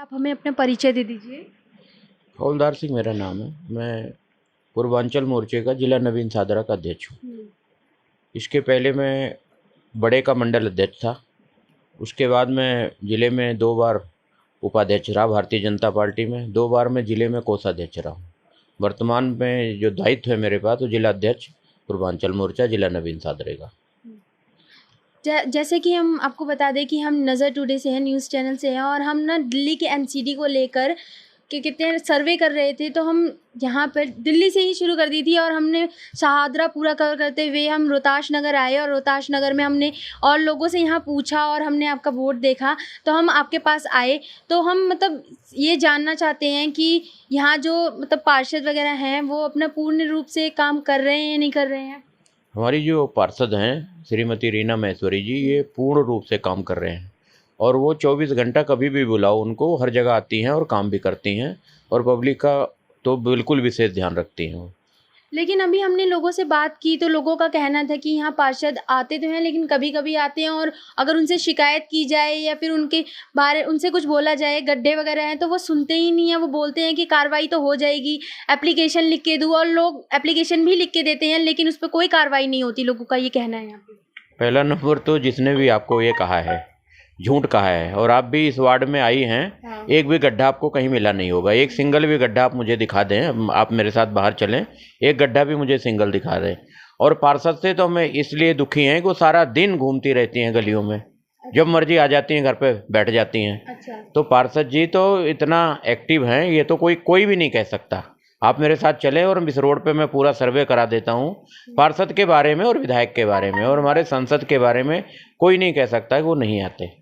आप हमें अपना परिचय दे दीजिए। हौलदार सिंह मेरा नाम है। मैं पूर्वांचल मोर्चे का जिला नवीन सादरा का अध्यक्ष हूँ। इसके पहले मैं बड़े का मंडल अध्यक्ष था। उसके बाद मैं ज़िले में 2 बार उपाध्यक्ष रहा भारतीय जनता पार्टी में, 2 बार मैं ज़िले में कोषाध्यक्ष रहा हूँ। वर्तमान में जो दायित्व है मेरे पास वो जिला अध्यक्ष पूर्वांचल मोर्चा जिला नवीन सादरे का। जैसे कि हम आपको बता दें कि हम नज़र टुडे से हैं, न्यूज़ चैनल से हैं, और हम ना दिल्ली के एनसीडी को लेकर कि कितने सर्वे कर रहे थे, तो हम यहाँ पर दिल्ली से ही शुरू कर दी थी और हमने शहादरा पूरा करते हुए हम रोहताश नगर आए और रोहताश नगर में हमने और लोगों से यहाँ पूछा और हमने आपका वोट देखा, तो हम आपके पास आए। तो हम मतलब ये जानना चाहते हैं कि यहाँ जो मतलब पार्षद वगैरह हैं वो अपना पूर्ण रूप से काम कर रहे हैं या नहीं कर रहे हैं। हमारी जो पार्षद हैं श्रीमती रीना महेश्वरी जी, ये पूर्ण रूप से काम कर रहे हैं और वो 24 घंटा कभी भी बुलाओ उनको हर जगह आती हैं और काम भी करती हैं और पब्लिक का तो बिल्कुल विशेष ध्यान रखती हैं वो। लेकिन अभी हमने लोगों से बात की तो लोगों का कहना था कि यहाँ पार्षद आते तो हैं लेकिन कभी-कभी आते हैं और अगर उनसे शिकायत की जाए या फिर उनसे कुछ बोला जाए, गड्ढे वगैरह हैं, तो वो सुनते ही नहीं हैं। वो बोलते हैं कि कार्रवाई तो हो जाएगी, एप्लीकेशन लिख के दूँ, और लोग एप्लीकेशन भी लिख के देते हैं लेकिन उस पे कोई कार्रवाई नहीं होती, लोगों का ये कहना है यहाँ पे। पहला नंबर तो जिसने भी आपको ये कहा है झूठ कहा है, और आप भी इस वार्ड में आई हैं। हाँ। एक भी गड्ढा आपको कहीं मिला नहीं होगा, एक सिंगल भी गड्ढा आप मुझे दिखा दें, आप मेरे साथ बाहर चलें, एक गड्ढा भी मुझे सिंगल दिखा दें। और पार्षद से तो हमें इसलिए दुखी हैं कि वो सारा दिन घूमती रहती हैं गलियों में, जब मर्जी आ जाती हैं, घर पे बैठ जाती हैं। अच्छा। तो पार्षद जी तो इतना एक्टिव हैं, ये तो कोई भी नहीं कह सकता। आप मेरे साथ चलें और इस रोड पे मैं पूरा सर्वे करा देता हूँ पार्षद के बारे में और विधायक के बारे में और हमारे सांसद के बारे में। कोई नहीं कह सकता कि वो नहीं आते।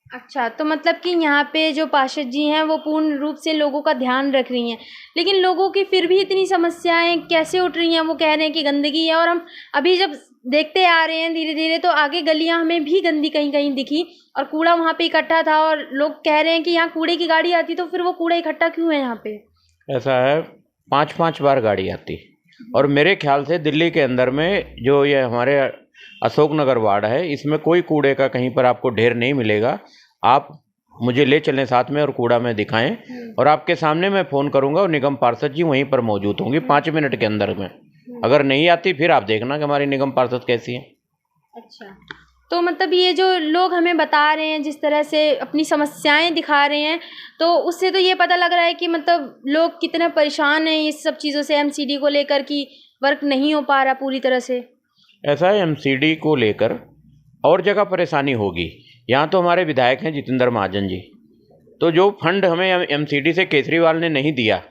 अच्छा, तो मतलब कि यहाँ पे जो पार्षद जी हैं वो पूर्ण रूप से लोगों का ध्यान रख रही हैं, लेकिन लोगों की फिर भी इतनी समस्याएं कैसे उठ रही हैं। वो कह रहे हैं कि गंदगी है, और हम अभी जब देखते आ रहे हैं धीरे धीरे तो आगे गलियां हमें भी गंदी कहीं कहीं दिखी और कूड़ा वहाँ पे इकट्ठा था, और लोग कह रहे हैं कि यहाँ कूड़े की गाड़ी आती तो फिर वो कूड़ा इकट्ठा क्यों है यहाँ पे। ऐसा है, 5-5 बार गाड़ी आती। और मेरे ख्याल से दिल्ली के अंदर में जो ये हमारे अशोक नगर वार्ड है, इसमें कोई कूड़े का कहीं पर आपको ढेर नहीं मिलेगा। आप मुझे ले चलें साथ में और कूड़ा में दिखाएं, और आपके सामने मैं फ़ोन करूंगा और निगम पार्षद जी वहीं पर मौजूद होंगी 5 मिनट के अंदर में। अगर नहीं आती फिर आप देखना कि हमारी निगम पार्षद कैसी है। अच्छा, तो मतलब ये जो लोग हमें बता रहे हैं, जिस तरह से अपनी समस्याएं दिखा रहे हैं, तो उससे तो ये पता लग रहा है कि मतलब लोग कितना परेशान हैं इस सब चीज़ों से, एमसीडी को लेकर कि वर्क नहीं हो पा रहा पूरी तरह से। ऐसा है, एमसीडी को लेकर और जगह परेशानी होगी। यहाँ तो हमारे विधायक हैं जितेंद्र महाजन जी, तो जो फंड हमें एमसीडी से केजरीवाल ने नहीं दिया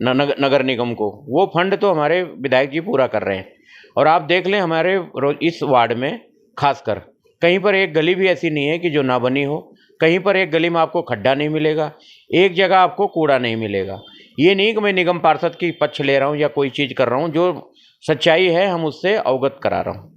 नगर निगम को, वो फंड तो हमारे विधायक जी पूरा कर रहे हैं। और आप देख लें हमारे इस वार्ड में खासकर कहीं पर एक गली भी ऐसी नहीं है कि जो ना बनी हो। कहीं पर एक गली में आपको खड्डा नहीं मिलेगा, एक जगह आपको कूड़ा नहीं मिलेगा। ये नहीं कि मैं निगम पार्षद की पक्ष ले रहा हूँ या कोई चीज़ कर रहा हूँ, जो सच्चाई है हम उससे अवगत करा रहा हूँ।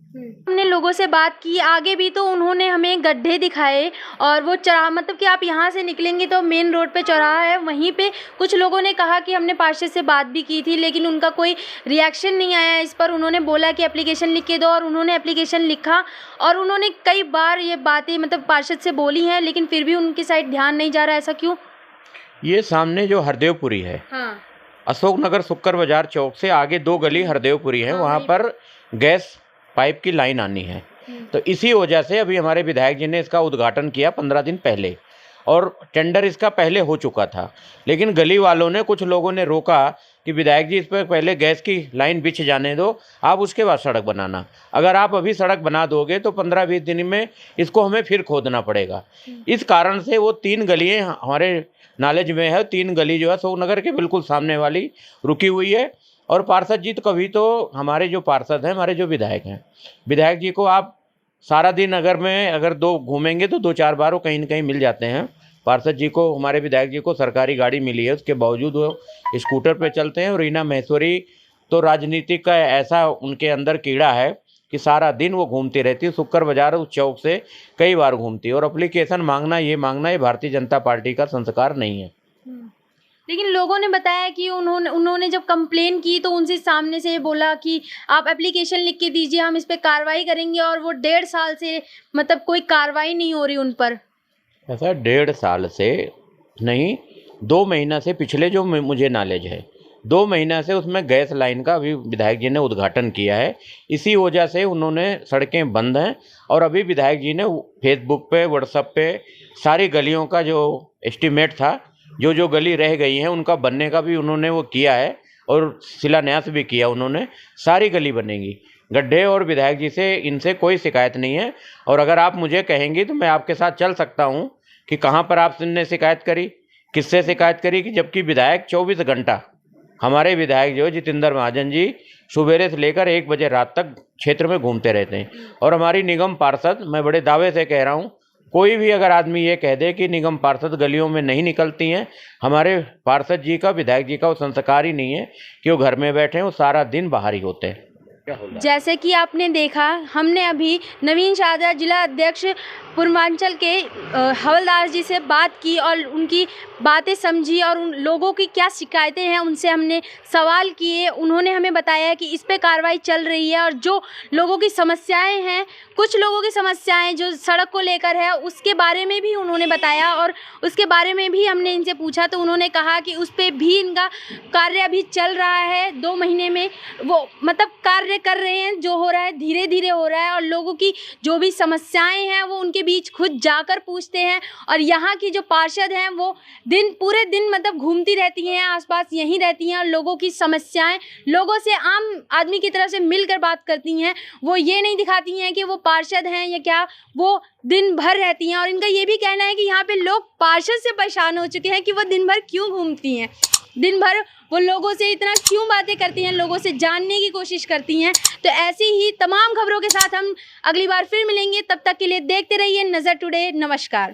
हमने लोगों से बात की आगे भी, तो उन्होंने हमें गड्ढे दिखाए और वो चौराहा, मतलब कि आप यहाँ से निकलेंगे तो मेन रोड पे चौराहा है, वहीं पे कुछ लोगों ने कहा कि हमने पार्षद से बात भी की थी लेकिन उनका कोई रिएक्शन नहीं आया इस पर। उन्होंने बोला कि एप्लीकेशन लिख के दो, और उन्होंने एप्लीकेशन लिखा, और उन्होंने कई बार ये बातें मतलब पार्षद से बोली हैं लेकिन फिर भी उनकी साइड ध्यान नहीं जा रहा। ऐसा क्यों? ये सामने जो हरदेवपुरी है, हाँ। अशोक नगर शुक्र बाजार चौक से आगे 2 गली हरदेवपुरी है, हाँ, वहाँ वही। पर गैस पाइप की लाइन आनी है। तो इसी वजह से अभी हमारे विधायक जी ने इसका उद्घाटन किया 15 दिन पहले, और टेंडर इसका पहले हो चुका था। लेकिन गली वालों ने, कुछ लोगों ने रोका कि विधायक जी इस पर पहले गैस की लाइन बिछ जाने दो, आप उसके बाद सड़क बनाना। अगर आप अभी सड़क बना दोगे तो 15-20 दिन में इसको हमें फिर खोदना पड़ेगा। इस कारण से वो 3 गलियाँ हमारे नॉलेज में है, 3 गली जो है अशोक नगर के बिल्कुल सामने वाली रुकी हुई है। और पार्षद जी तो कभी तो हमारे जो पार्षद हैं, हमारे जो विधायक हैं, विधायक जी को आप सारा दिन अगर 2 घूमेंगे तो 2-4 बार वो कहीं न कहीं मिल जाते हैं। पार्षद जी को, हमारे विधायक जी को सरकारी गाड़ी मिली है, उसके बावजूद वो स्कूटर पे चलते हैं। और रीना महेश्वरी तो राजनीति का ऐसा उनके अंदर कीड़ा है कि सारा दिन वो घूमती रहती है, शुक्र बाजार उस चौक से कई बार घूमती है। और एप्लीकेशन मांगना ये भारतीय जनता पार्टी का संस्कार नहीं है। लेकिन लोगों ने बताया कि उन्होंने जब कंप्लेन की तो उनसे सामने से बोला कि आप एप्लीकेशन लिख के दीजिए, हम इस पे कार्रवाई करेंगे, और वो 1.5 साल से मतलब कोई कार्रवाई नहीं हो रही उन पर। ऐसा 1.5 साल से नहीं, 2 महीना से पिछले जो मुझे नॉलेज है, 2 महीना से उसमें गैस लाइन का अभी विधायक जी ने उद्घाटन किया है। इसी वजह से उन्होंने सड़कें बंद हैं और अभी विधायक जी ने फेसबुक पे, व्हाट्सएप पे सारी गलियों का जो एस्टीमेट था, जो गली रह गई हैं उनका बनने का भी उन्होंने वो किया है और शिलान्यास भी किया उन्होंने। सारी गली बनेगी। गड्ढे और विधायक जी से इनसे कोई शिकायत नहीं है और अगर आप मुझे कहेंगी तो मैं आपके साथ चल सकता हूँ कि कहाँ पर आपने शिकायत करी, किससे शिकायत करी, कि जबकि विधायक 24 घंटा हमारे विधायक जो जितेंद्र महाजन जी सुबेरे से लेकर 1 बजे रात तक क्षेत्र में घूमते रहते हैं। और हमारी निगम पार्षद, मैं बड़े दावे से कह रहा हूँ, कोई भी अगर आदमी ये कह दे कि निगम पार्षद गलियों में नहीं निकलती हैं, हमारे पार्षद जी का, विधायक जी का वो संस्कार ही नहीं है कि वो घर में बैठे हैं, वो सारा दिन बाहर ही होते हैं। जैसे कि आपने देखा, हमने अभी नवीन शाहजहाँ जिला अध्यक्ष पूर्वांचल के हवलदार जी से बात की और उनकी बातें समझी और उन लोगों की क्या शिकायतें हैं उनसे हमने सवाल किए। उन्होंने हमें बताया कि इस पे कार्रवाई चल रही है और जो लोगों की समस्याएं हैं, कुछ लोगों की समस्याएं जो सड़क को लेकर है, उसके बारे में भी उन्होंने बताया और उसके बारे में भी हमने इनसे पूछा तो उन्होंने कहा कि उस पर भी इनका कार्य अभी चल रहा है। 2 महीने में वो मतलब कार्य कर रहे हैं, जो हो रहा है धीरे धीरे हो रहा है और लोगों की जो भी समस्याएं हैं वो उनके बीच खुद जाकर पूछते हैं। और यहाँ की जो पार्षद हैं वो पूरे दिन मतलब घूमती रहती हैं, आसपास यहीं रहती हैं और लोगों की समस्याएं लोगों से आम आदमी की तरफ से मिलकर बात करती हैं। वो ये नहीं दिखाती हैं कि वो पार्षद हैं या क्या, वो दिन भर रहती हैं। और इनका ये भी कहना है कि यहाँ पे लोग पार्षद से परेशान हो चुके हैं कि वो दिन भर क्यों घूमती हैं, दिन भर वो लोगों से इतना क्यों बातें करती हैं, लोगों से जानने की कोशिश करती हैं। तो ऐसी ही तमाम खबरों के साथ हम अगली बार फिर मिलेंगे। तब तक के लिए देखते रहिए नज़र टुडे। नमस्कार।